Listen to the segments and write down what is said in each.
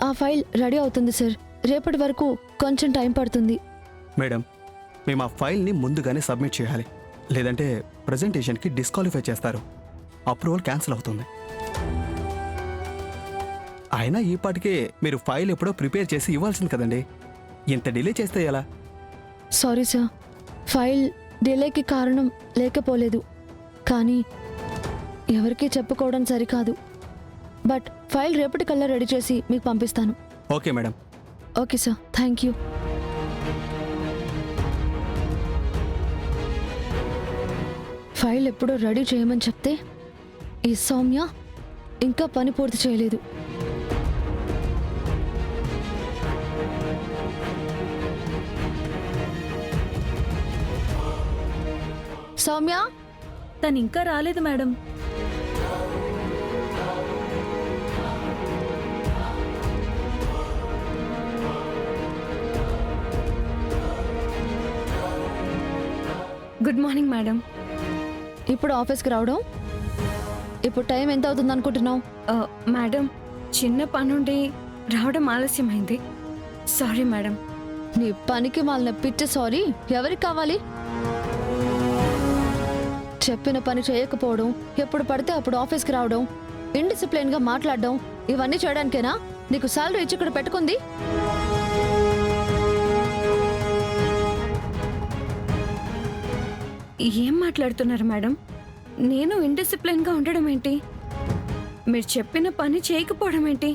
ఆ file ready అవుతుంది sir. రేపటి వరకు కొంచెం టైం పడుతుంది. మేడం, మేము ఆ ఫైల్ని ముందుగానే సబ్మిట్ చేయాలి, లేదంటే ప్రజెంటేషన్కి డిస్క్వాలిఫై చేస్తారు, అప్రూవల్ క్యాన్సిల్ అవుతుంది. అయినా ఈ పాటికే మీరు ఫైల్ ఎప్పుడో ప్రిపేర్ చేసి ఇవ్వాల్సింది కదండి. ఇంత డిలే చేస్తే ఎలా? సారీ సార్, ఫైల్ డిలేకి కారణం లేకపోలేదు, కానీ ఎవరికీ చెప్పుకోవడం సరికాదు. బట్ ఫైల్ రేపటికల్లా రెడీ చేసి మీకు పంపిస్తాను. Okay madam. Okay sir, thank you. File ఎప్పుడో రెడీ చేయమని చెప్తే ఈ సౌమ్య ఇంకా పని పూర్తి చేయలేదు. సౌమ్య, తను ఇంకా రాలేదు మేడం. Good morning madam. ఇప్పుడు ఆఫీస్కి రావడం? ఇప్పుడు టైం ఎంత అవుతుంది అనుకుంటున్నావు? మేడం, చిన్న పనుండి రావడం ఆలస్యమైంది. Sorry madam. నీ పనికి మాలిన పిచ్చి సారీ ఎవరికి కావాలి? చెప్పిన పని చేయకపోవడం, ఎప్పుడు పడితే అప్పుడు ఆఫీస్కి రావడం, ఇండిసిప్లిన్గా మాట్లాడడం, ఇవన్నీ చేయడానికేనా నీకు శాలరీ ఇచ్చి ఇక్కడ పెట్టుకుంది? ఏం మాట్లాడుతున్నారు మేడం? నేను ఇండిసిప్లిన్గా ఉండడం ఏంటి? మీరు చెప్పిన పని చేయకపోవడం ఏంటి?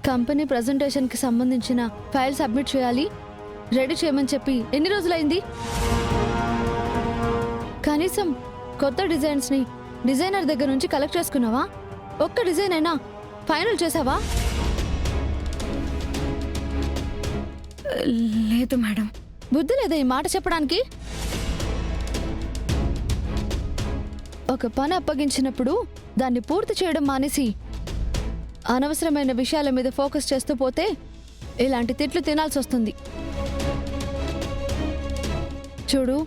కంపెనీ ప్రెజెంటేషన్కి సంబంధించిన ఫైల్ సబ్మిట్ చేయాలి, రెడీ చేయమని చెప్పి ఎన్ని రోజులైంది? కనీసం కొత్త డిజైన్స్ని డిజైనర్ దగ్గర నుంచి కలెక్ట్ చేసుకున్నావా? ఒక్క డిజైన్ అయినా ఫైనల్ చేసావా? లేదు మేడం. బుద్ధి లేదా ఈ మాట చెప్పడానికి? ఒక పని అప్పగించినప్పుడు దాన్ని పూర్తి చేయడం మానేసి అనవసరమైన విషయాల మీద ఫోకస్ చేస్తూ పోతే ఇలాంటి తిట్లు తినాల్సి వస్తుంది. చూడు,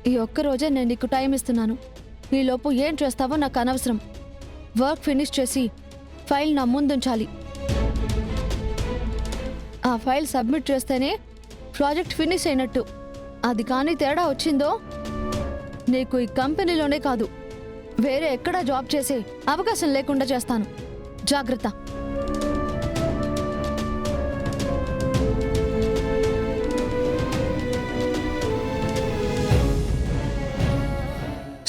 ఈ ఒక్క రోజే నేను నీకు టైం ఇస్తున్నాను. ఈలోపు ఏం చేస్తావో నాకు అనవసరం. వర్క్ ఫినిష్ చేసి ఫైల్ నా ముందుంచాలి. ఆ ఫైల్ సబ్మిట్ చేస్తేనే ప్రాజెక్ట్ ఫినిష్ అయినట్టు. అది కానీ తేడా వచ్చిందో నీకు ఈ కంపెనీలోనే కాదు, వేరే ఎక్కడా జాబ్ చేసే అవకాశం లేకుండా చేస్తాను. జాగ్రత్త.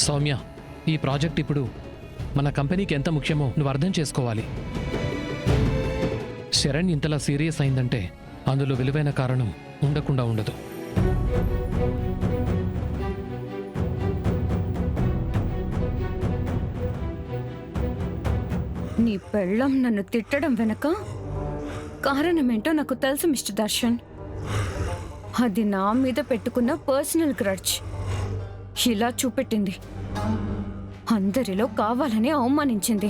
సౌమ్య, ఈ ప్రాజెక్ట్ ఇప్పుడు మన కంపెనీకి ఎంత ముఖ్యమో నువ్వు అర్థం చేసుకోవాలి. శరణ్ ఇంతలా సీరియస్ అయిందంటే అందులో విలువైన కారణం ఉండకుండా ఉండదు. నీ పెళ్ళం నన్ను తిట్టడం వెనక కారణమేంటో నాకు తెలుసు మిస్టర్ దర్శన్. అది నా మీద పెట్టుకున్న పర్సనల్ గ్రడ్జ్ ఇలా చూపెట్టింది. అందరిలో కావాలని అవమానించింది.